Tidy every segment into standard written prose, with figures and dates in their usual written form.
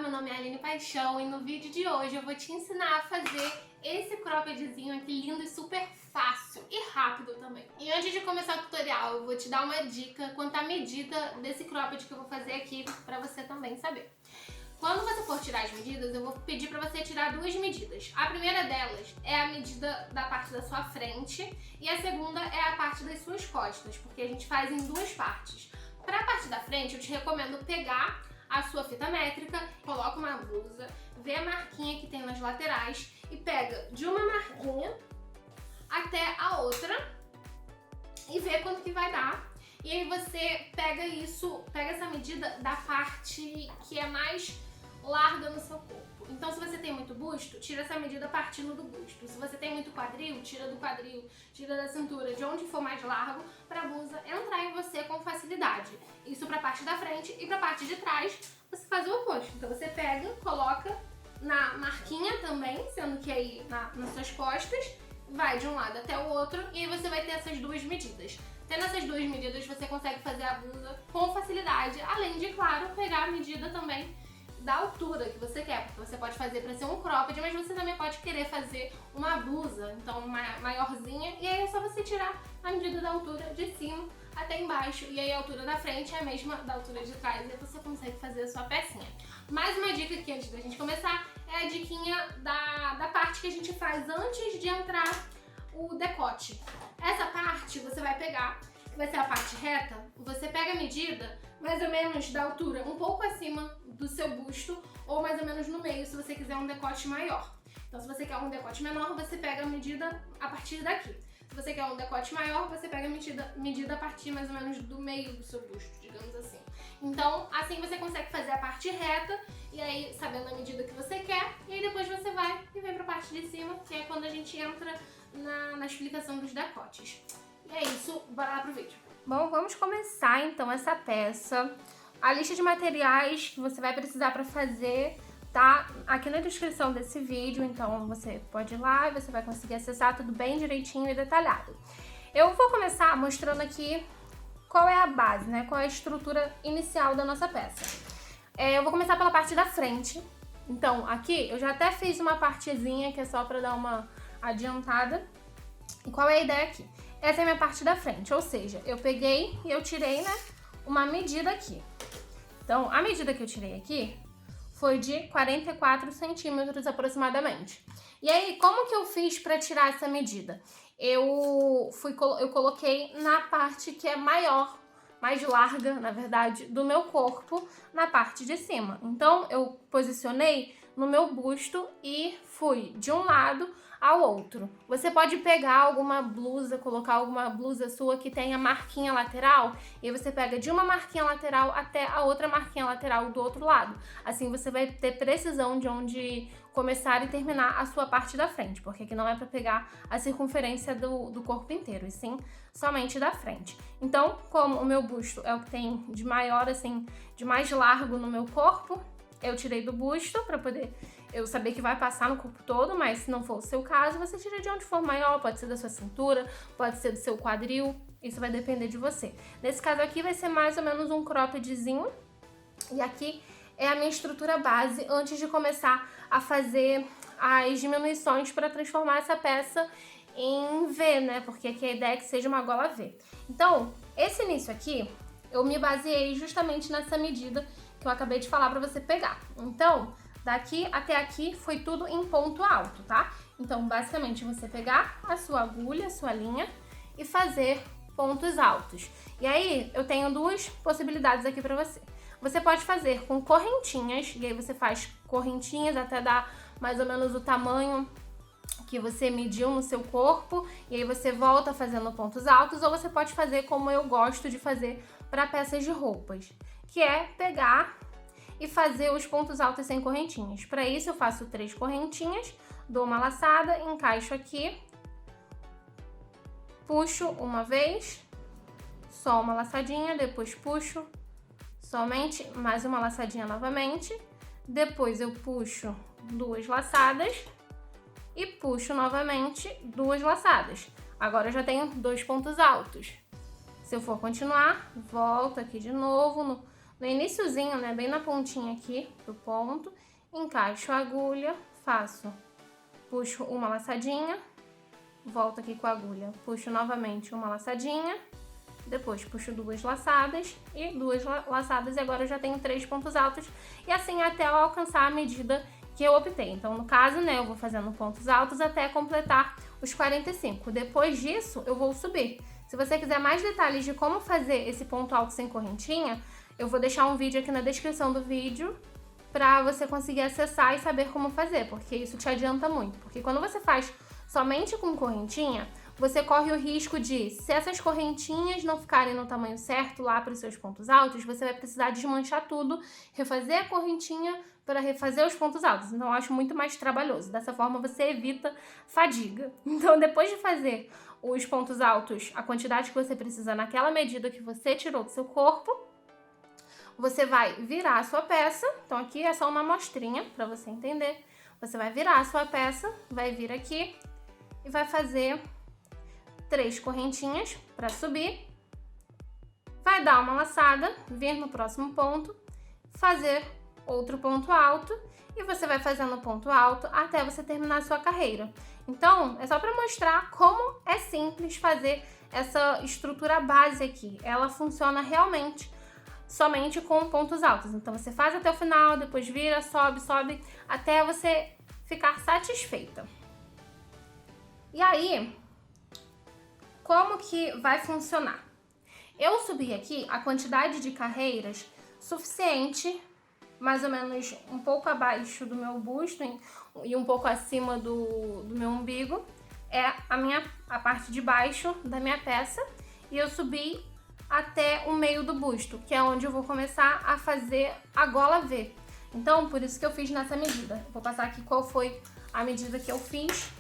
meu nome é Aline Paixão e no vídeo de hoje eu vou te ensinar a fazer esse croppedzinho aqui lindo e super fácil e rápido também. E antes de começar o tutorial, eu vou te dar uma dica quanto à medida desse cropped que eu vou fazer aqui pra você também saber. Quando você for tirar as medidas, eu vou pedir pra você tirar duas medidas. A primeira delas é a medida da parte da sua frente e a segunda é a parte das suas costas, porque a gente faz em duas partes. Pra parte da frente, eu te recomendo pegar a sua fita métrica, coloca uma blusa, vê a marquinha que tem nas laterais e pega de uma marquinha até a outra e vê quanto que vai dar. E aí você pega essa medida da parte que é mais larga no seu corpo. Então, se você tem muito busto, tira essa medida partindo do busto. Se você tem muito quadril, tira do quadril, tira da cintura, de onde for mais largo, pra blusa entrar em você com facilidade. Isso pra parte da frente e pra parte de trás, você faz o oposto. Então, você pega, coloca na marquinha também, sendo que aí nas suas costas, vai de um lado até o outro e aí você vai ter essas duas medidas. Tendo essas duas medidas, você consegue fazer a blusa com facilidade, além de, claro, pegar a medida também da altura que você quer, porque você pode fazer para ser um cropped, mas você também pode querer fazer uma blusa, então uma maiorzinha, e aí é só você tirar a medida da altura de cima até embaixo, e aí a altura da frente é a mesma da altura de trás, e aí você consegue fazer a sua pecinha. Mais uma dica aqui antes da gente começar, é a diquinha da parte que a gente faz antes de entrar o decote. Essa parte você vai pegar, que vai ser a parte reta, você pega a medida mais ou menos da altura um pouco acima do seu busto ou mais ou menos no meio se você quiser um decote maior. Então, se você quer um decote menor, você pega a medida a partir daqui. Se você quer um decote maior, você pega a medida a partir mais ou menos do meio do seu busto, digamos assim. Então, assim você consegue fazer a parte reta e aí sabendo a medida que você quer, e aí depois você vai e vem pra parte de cima, que é quando a gente entra na explicação dos decotes. E é isso, bora lá pro vídeo. Bom, vamos começar então essa peça. A lista de materiais que você vai precisar para fazer tá aqui na descrição desse vídeo, então você pode ir lá e você vai conseguir acessar tudo bem direitinho e detalhado. Eu vou começar mostrando aqui qual é a base, né? Qual é a estrutura inicial da nossa peça. Eu vou começar pela parte da frente. Então, aqui eu já até fiz uma partezinha que é só para dar uma adiantada. E qual é a ideia aqui? Essa é a minha parte da frente, ou seja, eu peguei e eu tirei, né, uma medida aqui. Então, a medida que eu tirei aqui foi de 44 centímetros aproximadamente. E aí, como que eu fiz para tirar essa medida? Eu coloquei na parte que é maior, mais larga, na verdade, do meu corpo, na parte de cima. Então, eu posicionei no meu busto e fui de um lado ao outro. Você pode pegar alguma blusa, colocar alguma blusa sua que tenha marquinha lateral, e aí você pega de uma marquinha lateral até a outra marquinha lateral do outro lado. Assim você vai ter precisão de onde começar e terminar a sua parte da frente, porque aqui não é para pegar a circunferência do corpo inteiro, e sim somente da frente. Então, como o meu busto é o que tem de maior, assim, de mais largo no meu corpo, eu tirei do busto para poder eu saber que vai passar no corpo todo, mas se não for o seu caso, você tira de onde for maior, pode ser da sua cintura, pode ser do seu quadril, isso vai depender de você. Nesse caso aqui vai ser mais ou menos um croppedzinho, e aqui é a minha estrutura base antes de começar a fazer as diminuições para transformar essa peça em V, né? Porque aqui a ideia é que seja uma gola V. Então, esse início aqui, eu me baseei justamente nessa medida que eu acabei de falar para você pegar. Então, daqui até aqui foi tudo em ponto alto, tá? Então, basicamente, você pegar a sua agulha, a sua linha e fazer pontos altos. E aí, eu tenho duas possibilidades aqui pra você. Você pode fazer com correntinhas, e aí você faz correntinhas até dar mais ou menos o tamanho que você mediu no seu corpo, e aí você volta fazendo pontos altos, ou você pode fazer como eu gosto de fazer para peças de roupas, que é pegar e fazer os pontos altos sem correntinhas. Para isso eu faço 3 correntinhas, dou uma laçada, encaixo aqui, puxo uma vez, só uma laçadinha, depois puxo, somente mais uma laçadinha novamente, depois eu puxo 2 laçadas e puxo novamente 2 laçadas. Agora eu já tenho 2 pontos altos. Se eu for continuar, volto aqui de novo no iniciozinho, né, bem na pontinha aqui do ponto, encaixo a agulha, puxo uma laçadinha, volto aqui com a agulha, puxo novamente uma laçadinha, depois puxo 2 laçadas e 2 laçadas, e agora eu já tenho 3 pontos altos, e assim até eu alcançar a medida que eu optei. Então, no caso, né, eu vou fazendo pontos altos até completar os 45. Depois disso, eu vou subir. Se você quiser mais detalhes de como fazer esse ponto alto sem correntinha, eu vou deixar um vídeo aqui na descrição do vídeo para você conseguir acessar e saber como fazer, porque isso te adianta muito. Porque quando você faz somente com correntinha, você corre o risco de, se essas correntinhas não ficarem no tamanho certo lá para os seus pontos altos, você vai precisar desmanchar tudo, refazer a correntinha para refazer os pontos altos. Então, eu acho muito mais trabalhoso. Dessa forma, você evita fadiga. Então, depois de fazer os pontos altos, a quantidade que você precisa naquela medida que você tirou do seu corpo, você vai virar a sua peça. Então, aqui é só uma amostrinha para você entender. Você vai virar a sua peça, vai vir aqui e vai fazer 3 correntinhas para subir. Vai dar uma laçada, vir no próximo ponto, fazer outro ponto alto e você vai fazendo ponto alto até você terminar a sua carreira. Então, é só para mostrar como é simples fazer essa estrutura base aqui. Ela funciona realmente somente com pontos altos. Então, você faz até o final, depois vira, sobe, até você ficar satisfeita. E aí, como que vai funcionar? Eu subi aqui a quantidade de carreiras suficiente, mais ou menos um pouco abaixo do meu busto e um pouco acima do meu umbigo, é a parte de baixo da minha peça, e eu subi até o meio do busto, que é onde eu vou começar a fazer a gola V. Então, por isso que eu fiz nessa medida. Eu vou passar aqui qual foi a medida que eu fiz.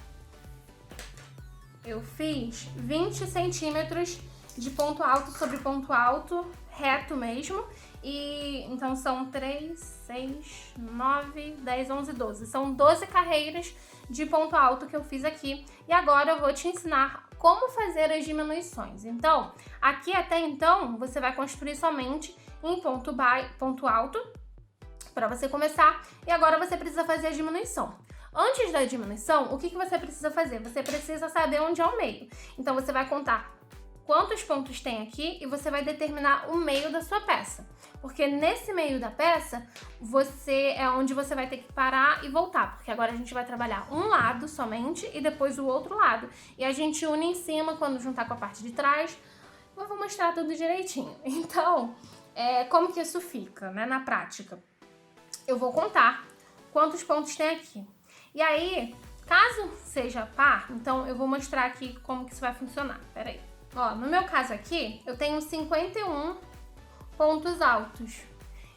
Eu fiz 20 centímetros de ponto alto sobre ponto alto, reto mesmo. E então são 3, 6, 9, 10, 11, 12. São 12 carreiras de ponto alto que eu fiz aqui. E agora eu vou te ensinar como fazer as diminuições. Então, aqui até então, você vai construir somente em ponto alto para você começar. E agora você precisa fazer a diminuição. Antes da diminuição, o que você precisa fazer? Você precisa saber onde é o meio. Então, você vai contar quantos pontos tem aqui e você vai determinar o meio da sua peça. Porque nesse meio da peça, é onde você vai ter que parar e voltar. Porque agora a gente vai trabalhar um lado somente e depois o outro lado. E a gente une em cima quando juntar com a parte de trás. Eu vou mostrar tudo direitinho. Então, como que isso fica, né, na prática? Eu vou contar quantos pontos tem aqui. E aí, caso seja par, então eu vou mostrar aqui como que isso vai funcionar. Peraí. Ó, no meu caso aqui, eu tenho 51 pontos altos.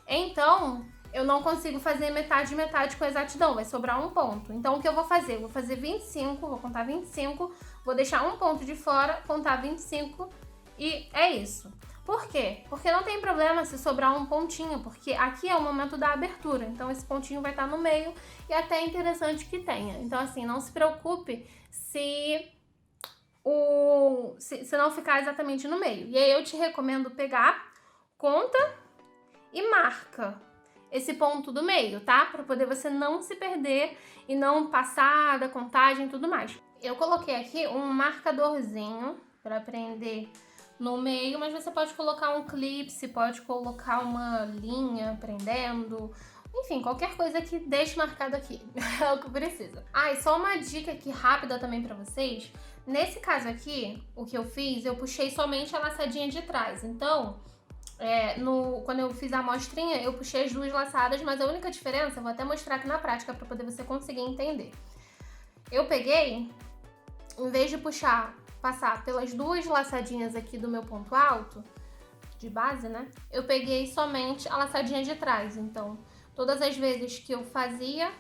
Então, eu não consigo fazer metade com exatidão, vai sobrar um ponto. Então, o que eu vou fazer? Eu vou fazer 25, vou contar 25, vou deixar um ponto de fora, contar 25 e é isso. Por quê? Porque não tem problema se sobrar um pontinho, porque aqui é o momento da abertura, então esse pontinho vai estar no meio e até é interessante que tenha. Então, assim, não se preocupe se não ficar exatamente no meio. E aí eu te recomendo pegar, conta e marca esse ponto do meio, tá? Para poder você não se perder e não passar da contagem e tudo mais. Eu coloquei aqui um marcadorzinho para prender no meio, mas você pode colocar um clipe, pode colocar uma linha prendendo, enfim, qualquer coisa que deixe marcado aqui, é o que precisa. E só uma dica aqui rápida também pra vocês. Nesse caso aqui, o que eu fiz, eu puxei somente a laçadinha de trás. Então, quando eu fiz a amostrinha, eu puxei as 2 laçadas, mas a única diferença, eu vou até mostrar aqui na prática pra poder você conseguir entender. Eu peguei, em vez de passar pelas 2 laçadinhas aqui do meu ponto alto, de base, né? Eu peguei somente a laçadinha de trás. Então, todas as vezes que eu fazia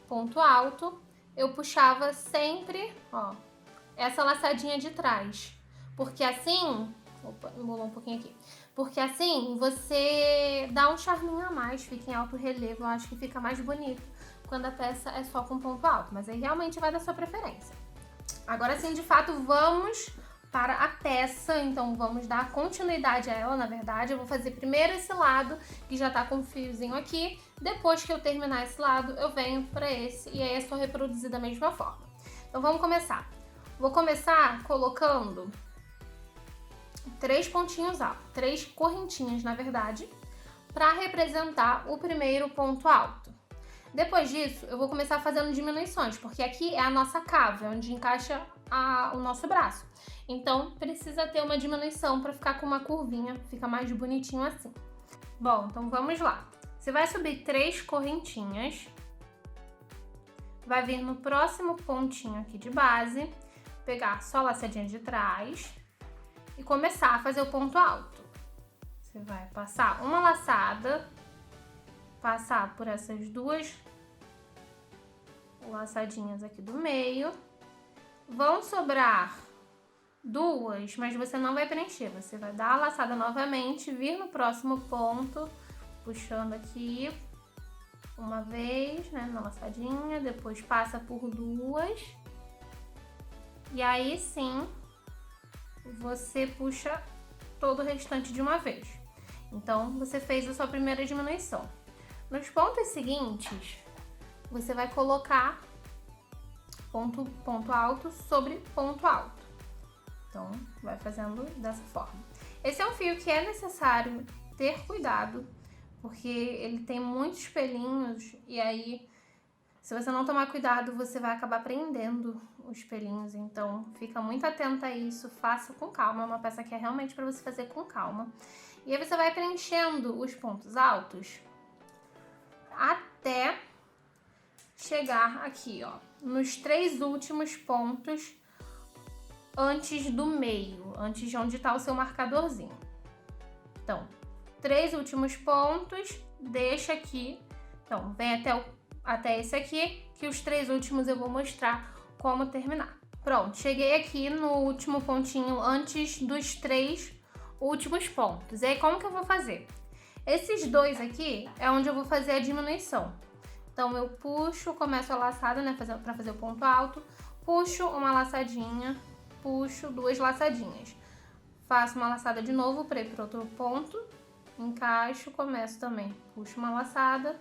ponto alto, eu puxava sempre, ó, essa laçadinha de trás. Porque assim... Opa, embolou um pouquinho aqui. Porque assim, você dá um charminho a mais, fica em alto relevo. Eu acho que fica mais bonito quando a peça é só com ponto alto. Mas aí realmente vai da sua preferência. Agora sim, de fato, vamos para a peça, então vamos dar continuidade a ela, na verdade. Eu vou fazer primeiro esse lado, que já tá com o fiozinho aqui. Depois que eu terminar esse lado, eu venho para esse e aí é só reproduzir da mesma forma. Então vamos começar. Vou começar colocando 3 pontinhos altos, 3 correntinhas, na verdade, para representar o primeiro ponto alto. Depois disso, eu vou começar fazendo diminuições, porque aqui é a nossa cava, onde encaixa o nosso braço. Então, precisa ter uma diminuição para ficar com uma curvinha, fica mais bonitinho assim. Bom, então vamos lá. Você vai subir 3 correntinhas, vai vir no próximo pontinho aqui de base, pegar só a laçadinha de trás e começar a fazer o ponto alto. Você vai passar uma laçada, passar por essas 2 laçadinhas aqui do meio. Vão sobrar 2, mas você não vai preencher. Você vai dar a laçada novamente, vir no próximo ponto, puxando aqui uma vez, né, na laçadinha, depois passa por 2. E aí sim, você puxa todo o restante de uma vez. Então, você fez a sua primeira diminuição. Nos pontos seguintes, você vai colocar ponto alto sobre ponto alto. Então, vai fazendo dessa forma. Esse é um fio que é necessário ter cuidado, porque ele tem muitos pelinhos e aí, se você não tomar cuidado, você vai acabar prendendo os pelinhos. Então, fica muito atenta a isso, faça com calma. É uma peça que é realmente para você fazer com calma. E aí você vai preenchendo os pontos altos até chegar aqui, ó, nos 3 últimos pontos antes do meio, antes de onde tá o seu marcadorzinho. Então, 3 últimos pontos, deixa aqui. Então, vem até esse aqui, que os 3 últimos eu vou mostrar como terminar. Pronto, cheguei aqui no último pontinho antes dos 3 últimos pontos. E aí, como que eu vou fazer? Esses 2 aqui é onde eu vou fazer a diminuição. Então, eu puxo, começo a laçada, né, para fazer o ponto alto, puxo uma laçadinha, puxo 2 laçadinhas. Faço uma laçada de novo para ir para outro ponto, encaixo, começo também, puxo uma laçada,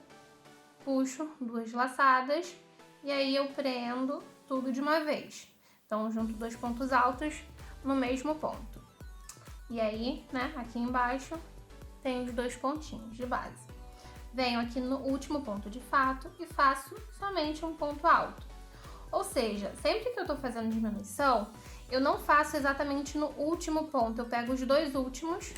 puxo 2 laçadas e aí eu prendo tudo de uma vez. Então, junto 2 pontos altos no mesmo ponto. E aí, né, aqui embaixo tem os 2 pontinhos de base. Venho aqui no último ponto de fato e faço somente um ponto alto. Ou seja, sempre que eu tô fazendo diminuição, eu não faço exatamente no último ponto. Eu pego os 2 últimos,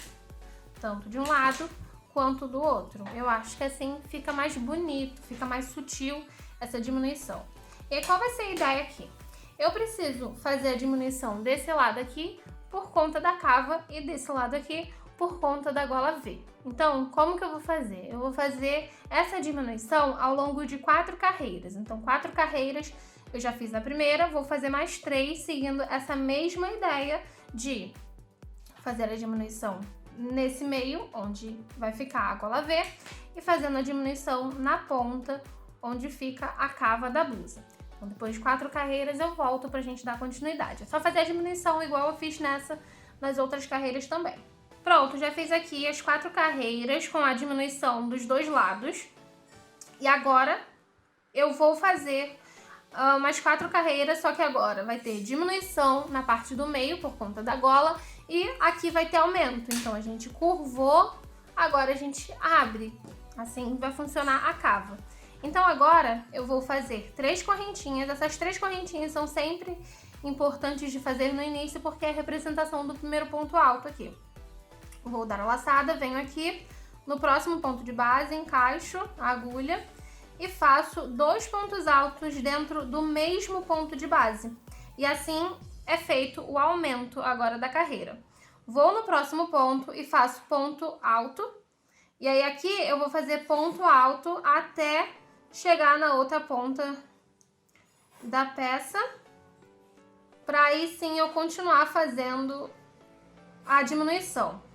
tanto de um lado quanto do outro. Eu acho que assim fica mais bonito, fica mais sutil essa diminuição. E aí, qual vai ser a ideia aqui? Eu preciso fazer a diminuição desse lado aqui por conta da cava e desse lado aqui por conta da gola V. Então, como que eu vou fazer? Eu vou fazer essa diminuição ao longo de 4 carreiras. Então, 4 carreiras eu já fiz a primeira, vou fazer mais 3, seguindo essa mesma ideia de fazer a diminuição nesse meio, onde vai ficar a gola V, e fazendo a diminuição na ponta, onde fica a cava da blusa. Então, depois de 4 carreiras, eu volto pra gente dar continuidade. É só fazer a diminuição igual eu fiz nas outras carreiras também. Pronto, já fiz aqui as 4 carreiras com a diminuição dos 2 lados. E agora eu vou fazer umas 4 carreiras, só que agora vai ter diminuição na parte do meio por conta da gola e aqui vai ter aumento. Então a gente curvou, agora a gente abre. Assim vai funcionar a cava. Então agora eu vou fazer 3 correntinhas. Essas 3 correntinhas são sempre importantes de fazer no início porque é a representação do primeiro ponto alto aqui. Vou dar a laçada, venho aqui no próximo ponto de base, encaixo a agulha e faço 2 pontos altos dentro do mesmo ponto de base. E assim é feito o aumento agora da carreira. Vou no próximo ponto e faço ponto alto. E aí aqui eu vou fazer ponto alto até chegar na outra ponta da peça. Para aí sim eu continuar fazendo a diminuição.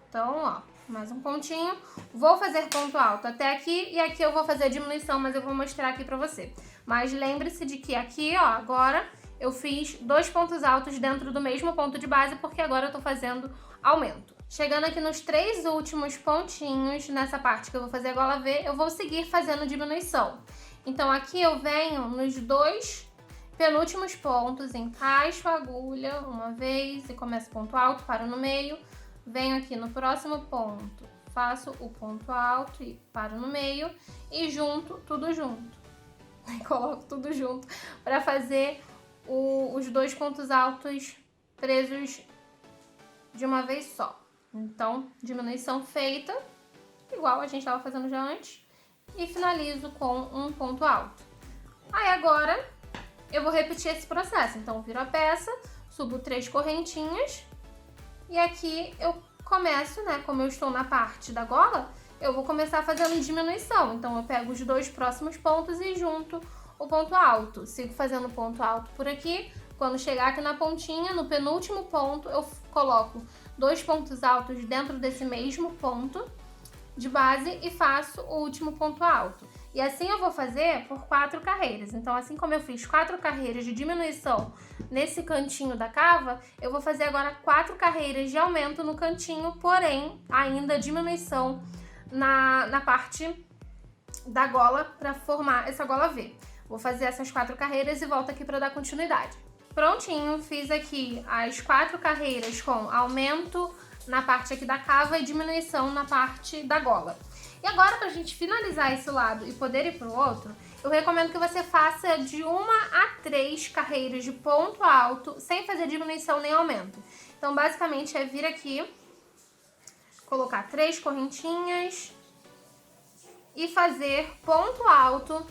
Então, ó, mais um pontinho. Vou fazer ponto alto até aqui e aqui eu vou fazer a diminuição, mas eu vou mostrar aqui pra você. Mas lembre-se de que aqui, ó, agora eu fiz 2 pontos altos dentro do mesmo ponto de base, porque agora eu tô fazendo aumento. Chegando aqui nos 3 últimos pontinhos, nessa parte que eu vou fazer a gola V, eu vou seguir fazendo diminuição. Então aqui eu venho nos 2 penúltimos pontos, encaixo a agulha uma vez e começo ponto alto, paro no meio, venho aqui no próximo ponto, faço o ponto alto e paro no meio e junto tudo junto. Coloco tudo junto para fazer os 2 pontos altos presos de uma vez só. Então, diminuição feita, igual a gente estava fazendo já antes, e finalizo com um ponto alto. Aí agora eu vou repetir esse processo. Então, eu viro a peça, subo 3 correntinhas e aqui eu começo, né? Como eu estou na parte da gola, eu vou começar fazendo diminuição. Então, eu pego os 2 próximos pontos e junto o ponto alto. Sigo fazendo ponto alto por aqui. Quando chegar aqui na pontinha, no penúltimo ponto, eu coloco 2 pontos altos dentro desse mesmo ponto de base e faço o último ponto alto. E assim eu vou fazer por 4 carreiras. Então, assim como eu fiz 4 carreiras de diminuição nesse cantinho da cava, eu vou fazer agora 4 carreiras de aumento no cantinho, porém, ainda diminuição na parte da gola para formar essa gola V. Vou fazer essas 4 carreiras e volto aqui para dar continuidade. Prontinho, fiz aqui as 4 carreiras com aumento na parte aqui da cava e diminuição na parte da gola. E agora, pra gente finalizar esse lado e poder ir pro outro, eu recomendo que você faça de 1 a 3 carreiras de ponto alto, sem fazer diminuição nem aumento. Então, basicamente, é vir aqui, colocar 3 correntinhas e fazer ponto alto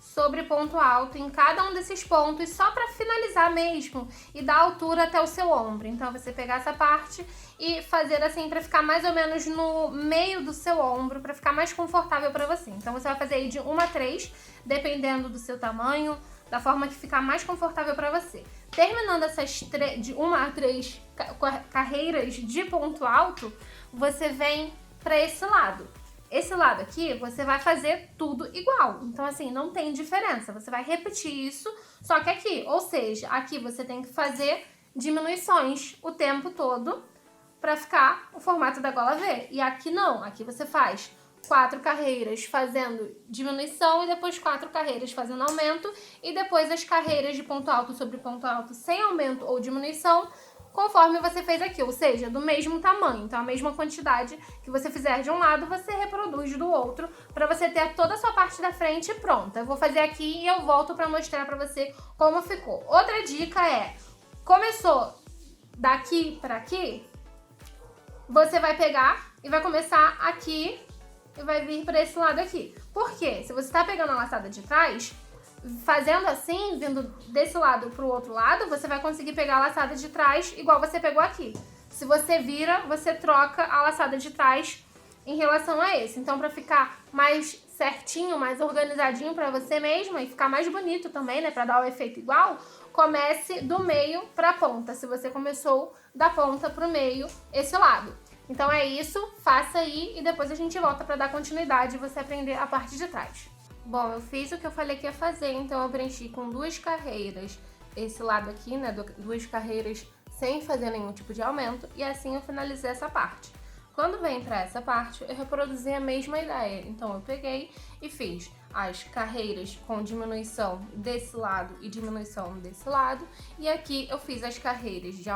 sobre ponto alto em cada um desses pontos, só para finalizar mesmo e dar altura até o seu ombro. Então, você pegar essa parte e fazer assim para ficar mais ou menos no meio do seu ombro, para ficar mais confortável para você. Então, você vai fazer aí de 1 a 3, dependendo do seu tamanho, da forma que ficar mais confortável para você. Terminando essas de 1 a 3 carreiras de ponto alto, você vem para esse lado. Esse lado aqui, você vai fazer tudo igual. Então, assim, não tem diferença. Você vai repetir isso, só que aqui. Ou seja, aqui você tem que fazer diminuições o tempo todo para ficar o formato da gola V. E aqui não. Aqui você faz 4 carreiras fazendo diminuição e depois 4 carreiras fazendo aumento. E depois as carreiras de ponto alto sobre ponto alto sem aumento ou diminuição, conforme você fez aqui, ou seja, do mesmo tamanho. Então, a mesma quantidade que você fizer de um lado, você reproduz do outro, para você ter toda a sua parte da frente pronta. Eu vou fazer aqui e eu volto para mostrar para você como ficou. Outra dica é, começou daqui para aqui, você vai pegar e vai começar aqui e vai vir para esse lado aqui. Por quê? Se você está pegando a laçada de trás, fazendo assim, vindo desse lado pro outro lado, você vai conseguir pegar a laçada de trás igual você pegou aqui. Se você vira, você troca a laçada de trás em relação a esse. Então, pra ficar mais certinho, mais organizadinho pra você mesma e ficar mais bonito também, né, pra dar o efeito igual, comece do meio pra ponta. Se você começou da ponta pro meio, esse lado. Então é isso, faça aí e depois a gente volta pra dar continuidade e você aprender a parte de trás. Bom, eu fiz o que eu falei que ia fazer, então eu preenchi com 2 carreiras esse lado aqui, né, 2 carreiras sem fazer nenhum tipo de aumento, e assim eu finalizei essa parte. Quando vem pra essa parte, eu reproduzi a mesma ideia, então eu peguei e fiz as carreiras com diminuição desse lado e diminuição desse lado, e aqui eu fiz as carreiras de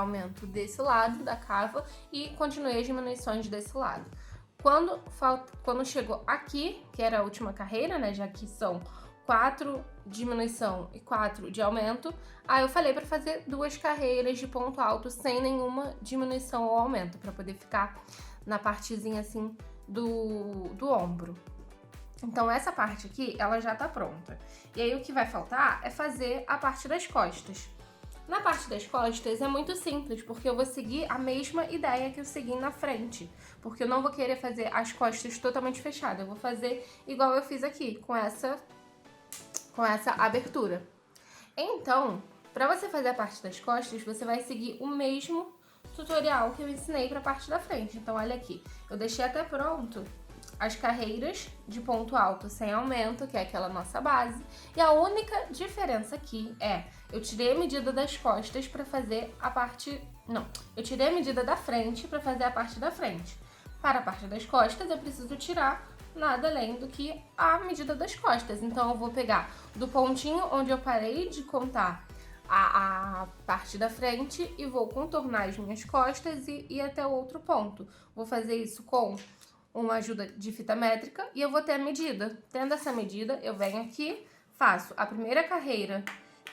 desse lado da cava e continuei as diminuições desse lado. Quando chegou aqui, que era a última carreira, né, já que são 4 diminuição e 4 de aumento, aí eu falei para fazer 2 carreiras de ponto alto sem nenhuma diminuição ou aumento, para poder ficar na partezinha assim do ombro. Então essa parte aqui, ela já tá pronta. E aí o que vai faltar é fazer a parte das costas. Na parte das costas é muito simples, porque eu vou seguir a mesma ideia que eu segui na frente. Porque eu não vou querer fazer as costas totalmente fechadas, eu vou fazer igual eu fiz aqui, com essa abertura. Então, para você fazer a parte das costas, você vai seguir o mesmo tutorial que eu ensinei para a parte da frente. Então, olha aqui, eu deixei até pronto as carreiras de ponto alto sem aumento, que é aquela nossa base. E a única diferença aqui é, eu tirei a medida das costas para fazer a parte... Não, eu tirei a medida da frente para fazer a parte da frente. Para a parte das costas, eu preciso tirar nada além do que a medida das costas. Então, eu vou pegar do pontinho onde eu parei de contar a parte da frente e vou contornar as minhas costas e ir até o outro ponto. Vou fazer isso com uma ajuda de fita métrica e eu vou ter a medida. Tendo essa medida, eu venho aqui, faço a primeira carreira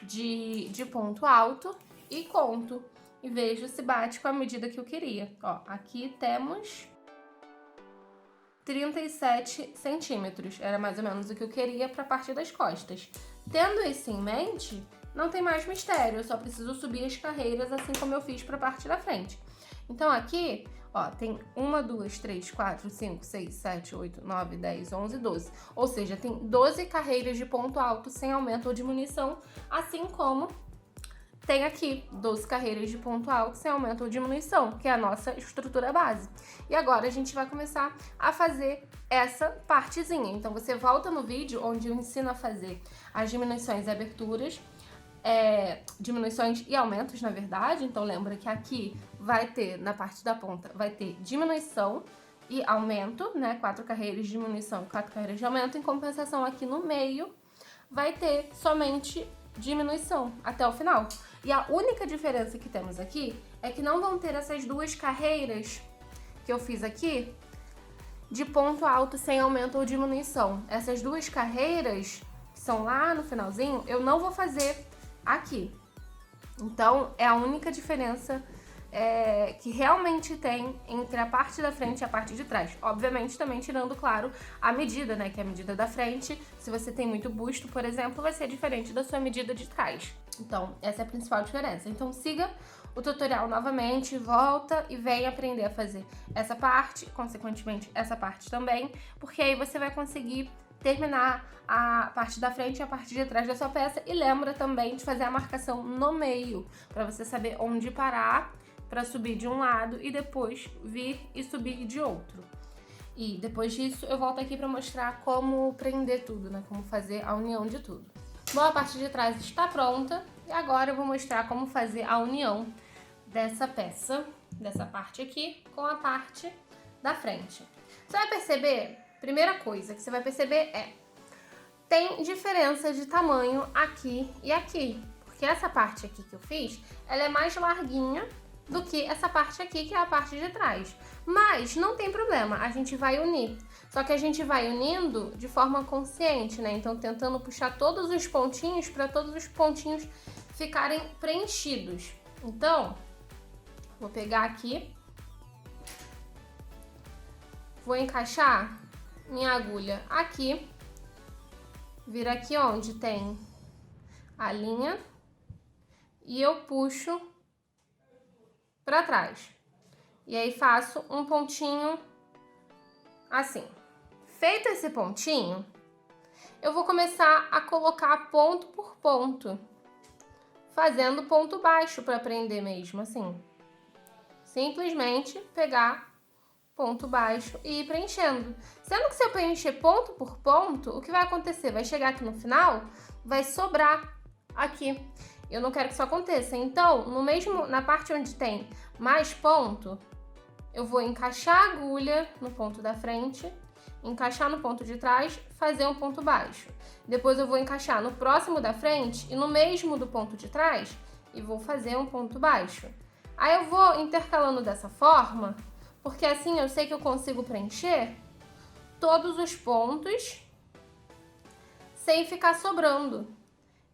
de ponto alto e conto. E vejo se bate com a medida que eu queria. Ó, aqui temos 37 centímetros. Era mais ou menos o que eu queria para a parte das costas. Tendo isso em mente, não tem mais mistério. Eu só preciso subir as carreiras assim como eu fiz para a parte da frente. Então aqui, ó, tem 1, 2, 3, 4, 5, 6, 7, 8, 9, 10, 11, 12. Ou seja, tem 12 carreiras de ponto alto sem aumento ou diminuição, assim como tem aqui 12 carreiras de ponto alto sem aumento ou diminuição, que é a nossa estrutura base. E agora a gente vai começar a fazer essa partezinha. Então você volta no vídeo onde eu ensino a fazer as diminuições e aberturas, diminuições e aumentos, na verdade. Então lembra que aqui vai ter, na parte da ponta, vai ter diminuição e aumento, né? 4 carreiras de diminuição e 4 carreiras de aumento. Em compensação, aqui no meio vai ter somente diminuição até o final. E a única diferença que temos aqui é que não vão ter essas duas carreiras que eu fiz aqui de ponto alto sem aumento ou diminuição. Essas duas carreiras, que são lá no finalzinho, eu não vou fazer aqui. Então, é a única diferença que realmente tem entre a parte da frente e a parte de trás. Obviamente, também tirando, claro, a medida, né? Que é a medida da frente. Se você tem muito busto, por exemplo, vai ser diferente da sua medida de trás. Então, essa é a principal diferença. Então, siga o tutorial novamente, volta e vem aprender a fazer essa parte, consequentemente, essa parte também, porque aí você vai conseguir terminar a parte da frente e a parte de trás da sua peça. E lembra também de fazer a marcação no meio, para você saber onde parar, para subir de um lado e depois vir e subir de outro. E depois disso eu volto aqui para mostrar como prender tudo, né? Como fazer a união de tudo. Bom, a parte de trás está pronta e agora eu vou mostrar como fazer a união dessa peça, dessa parte aqui, com a parte da frente. Você vai perceber, primeira coisa que você vai perceber tem diferença de tamanho aqui e aqui, porque essa parte aqui que eu fiz, ela é mais larguinha do que essa parte aqui, que é a parte de trás. Mas não tem problema, a gente vai unir. Só que a gente vai unindo de forma consciente, né? Então, tentando puxar todos os pontinhos para todos os pontinhos ficarem preenchidos. Então, vou pegar aqui, vou encaixar minha agulha aqui, vir aqui onde tem a linha e eu puxo para trás. E aí faço um pontinho assim. Feito esse pontinho, eu vou começar a colocar ponto por ponto, fazendo ponto baixo para prender mesmo, assim. Simplesmente pegar ponto baixo e ir preenchendo. Sendo que se eu preencher ponto por ponto, o que vai acontecer? Vai chegar aqui no final, vai sobrar aqui. Eu não quero que isso aconteça. Então, na parte onde tem mais ponto, eu vou encaixar a agulha no ponto da frente, encaixar no ponto de trás, fazer um ponto baixo. Depois eu vou encaixar no próximo da frente e no mesmo do ponto de trás e vou fazer um ponto baixo. Aí eu vou intercalando dessa forma, porque assim eu sei que eu consigo preencher todos os pontos sem ficar sobrando.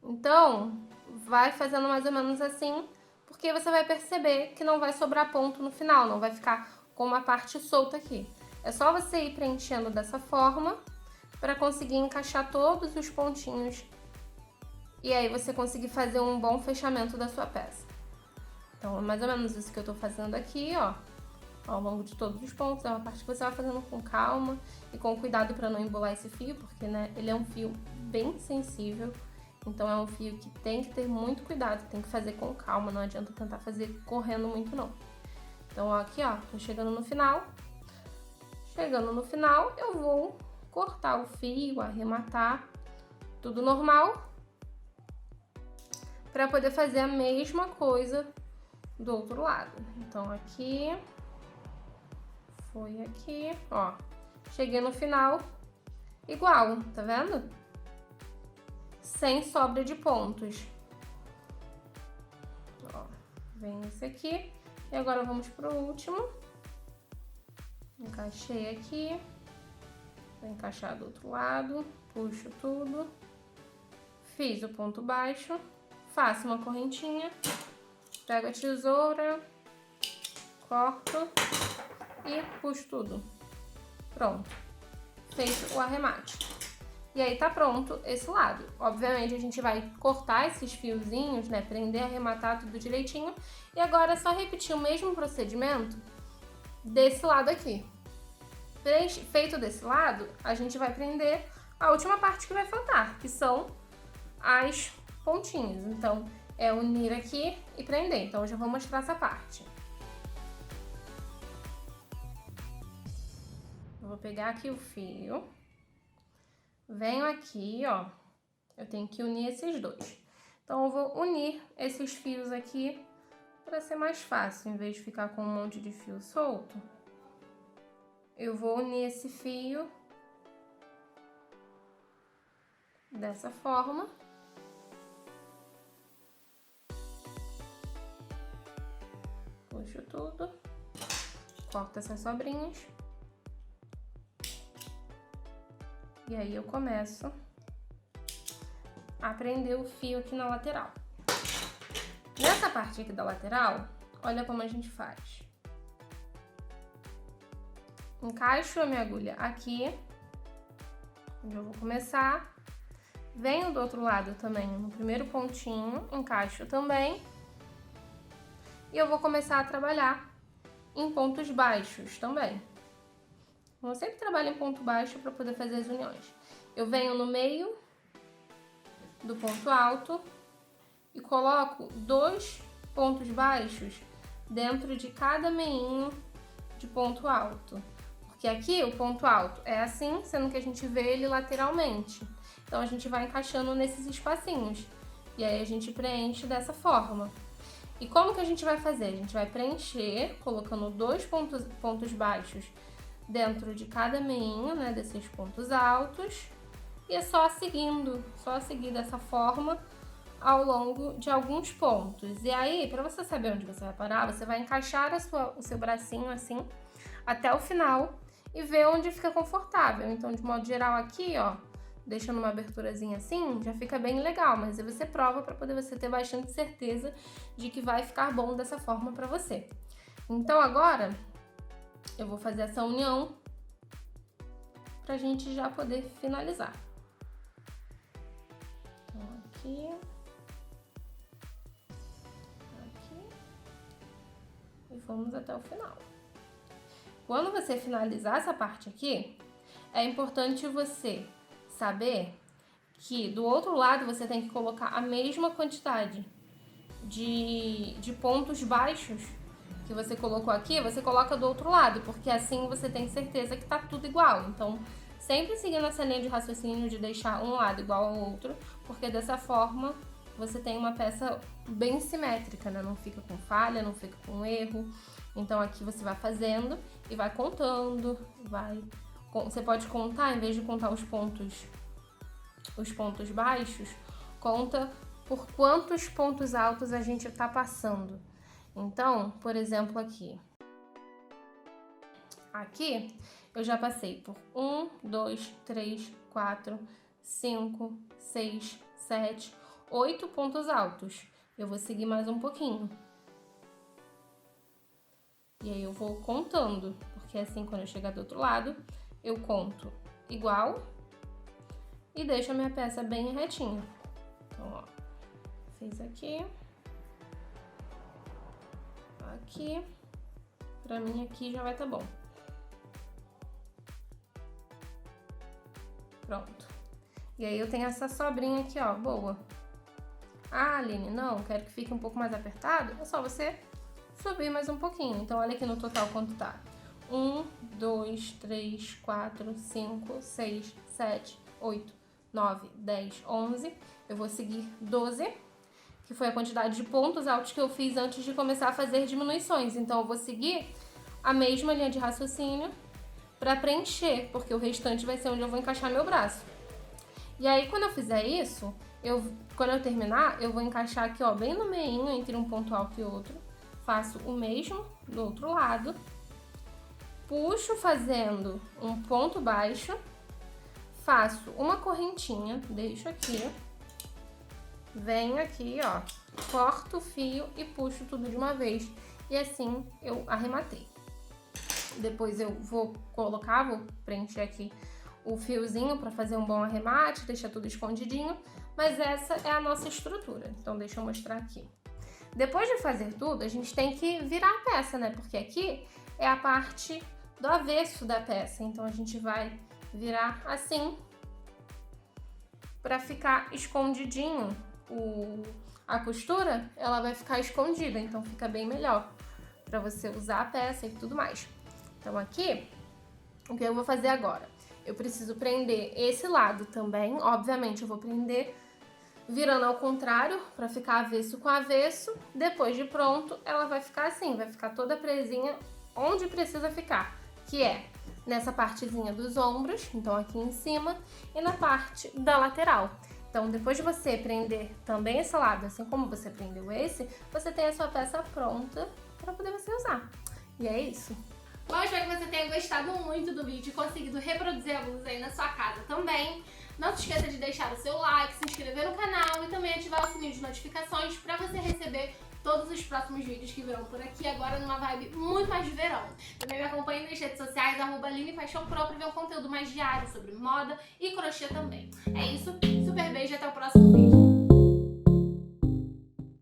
Então, vai fazendo mais ou menos assim, porque você vai perceber que não vai sobrar ponto no final, não vai ficar com uma parte solta aqui. É só você ir preenchendo dessa forma para conseguir encaixar todos os pontinhos e aí você conseguir fazer um bom fechamento da sua peça. Então, é mais ou menos isso que eu tô fazendo aqui, ó, ao longo de todos os pontos. É uma parte que você vai fazendo com calma e com cuidado para não embolar esse fio, porque, né, ele é um fio bem sensível. Então é um fio que tem que ter muito cuidado, tem que fazer com calma, não adianta tentar fazer correndo muito não. Então ó, aqui ó, tô chegando no final, Chegando no final, eu vou cortar o fio, arrematar, tudo normal, para poder fazer a mesma coisa do outro lado. Então, aqui, foi aqui, ó. Cheguei no final, igual, tá vendo? Sem sobra de pontos. Ó, vem esse aqui. E agora vamos pro último. Encaixei aqui. Vou encaixar do outro lado. Puxo tudo. Fiz o ponto baixo. Faço uma correntinha. Pego a tesoura. Corto. E puxo tudo. Pronto. Feito o arremate. E aí tá pronto esse lado. Obviamente a gente vai cortar esses fiozinhos, né? Prender, arrematar tudo direitinho. E agora é só repetir o mesmo procedimento desse lado aqui. Feito desse lado, a gente vai prender a última parte que vai faltar, que são as pontinhas. Então, é unir aqui e prender. Então, eu já vou mostrar essa parte. Eu vou pegar aqui o fio. Venho aqui, ó. Eu tenho que unir esses dois. Então, eu vou unir esses fios aqui para ser mais fácil, em vez de ficar com um monte de fio solto. Eu vou unir esse fio dessa forma. Puxo tudo. Corto essas sobrinhas. E aí eu começo a prender o fio aqui na lateral. Nessa parte aqui da lateral, olha como a gente faz. Encaixo a minha agulha aqui, onde eu vou começar. Venho do outro lado também, no primeiro pontinho, encaixo também. E eu vou começar a trabalhar em pontos baixos também. Eu sempre trabalho em ponto baixo para poder fazer as uniões. Eu venho no meio do ponto alto e coloco 2 pontos baixos dentro de cada meinho de ponto alto. Porque aqui o ponto alto é assim, sendo que a gente vê ele lateralmente. Então a gente vai encaixando nesses espacinhos. E aí a gente preenche dessa forma. E como que a gente vai fazer? A gente vai preencher colocando 2 pontos baixos dentro de cada meinho, né, desses pontos altos. E é só seguir dessa forma ao longo de alguns pontos. E aí, para você saber onde você vai parar, você vai encaixar o seu bracinho assim até o final e ver onde fica confortável. Então, de modo geral aqui, ó, deixando uma aberturazinha assim, já fica bem legal, mas aí você prova para poder você ter bastante certeza de que vai ficar bom dessa forma para você. Então, agora eu vou fazer essa união pra gente já poder finalizar. Então, aqui, e vamos até o final. Quando você finalizar essa parte aqui, é importante você saber que do outro lado você tem que colocar a mesma quantidade de pontos baixos que você colocou aqui, você coloca do outro lado, porque assim você tem certeza que tá tudo igual. Então, sempre seguindo essa linha de raciocínio de deixar um lado igual ao outro, porque dessa forma você tem uma peça bem simétrica, né? Não fica com falha, não fica com erro. Então, aqui você vai fazendo e vai contando, você pode contar, em vez de contar os pontos baixos, conta por quantos pontos altos a gente tá passando. Então, por exemplo, aqui eu já passei por 1, 2, 3, 4, 5, 6, 7, 8 pontos altos. Eu vou seguir mais um pouquinho. E aí eu vou contando, porque assim quando eu chegar do outro lado, eu conto igual e deixo a minha peça bem retinha. Então, ó, fiz aqui. Aqui, pra mim aqui já vai tá bom. Pronto. E aí eu tenho essa sobrinha aqui, ó, boa. Ah, Aline, não, quero que fique um pouco mais apertado. É só você subir mais um pouquinho. Então, olha aqui no total quanto tá. 1, 2, 3, 4, 5, 6, 7, 8, 9, 10, 11. Eu vou seguir 12, que foi a quantidade de pontos altos que eu fiz antes de começar a fazer diminuições. Então, eu vou seguir a mesma linha de raciocínio para preencher, porque o restante vai ser onde eu vou encaixar meu braço. E aí, quando eu fizer isso, quando eu terminar, eu vou encaixar aqui, ó, bem no meinho, entre um ponto alto e outro. Faço o mesmo do outro lado. Puxo fazendo um ponto baixo. Faço uma correntinha, deixo aqui. Venho aqui, ó, corto o fio e puxo tudo de uma vez. E assim eu arrematei. Depois eu vou preencher aqui o fiozinho para fazer um bom arremate, deixar tudo escondidinho. Mas essa é a nossa estrutura. Então, deixa eu mostrar aqui. Depois de fazer tudo, a gente tem que virar a peça, né? Porque aqui é a parte do avesso da peça. Então, a gente vai virar assim para ficar escondidinho. A costura, ela vai ficar escondida, então fica bem melhor para você usar a peça e tudo mais. Então, aqui, o que eu vou fazer agora? Eu preciso prender esse lado também. Obviamente, eu vou prender virando ao contrário, para ficar avesso com avesso. Depois de pronto, ela vai ficar assim, vai ficar toda presinha onde precisa ficar, que é nessa partezinha dos ombros, então aqui em cima, e na parte da lateral. Então, depois de você prender também esse lado, assim como você prendeu esse, você tem a sua peça pronta para poder você usar. E é isso. Bom, espero que você tenha gostado muito do vídeo e conseguido reproduzir a blusa aí na sua casa também. Não se esqueça de deixar o seu like, se inscrever no canal e também ativar o sininho de notificações para você receber todos os próximos vídeos que virão por aqui, agora numa vibe muito mais de verão. Também me acompanhe nas redes sociais, @AlinePaixãoPro, para ver um conteúdo mais diário sobre moda e crochê também. É isso, super beijo e até o próximo vídeo.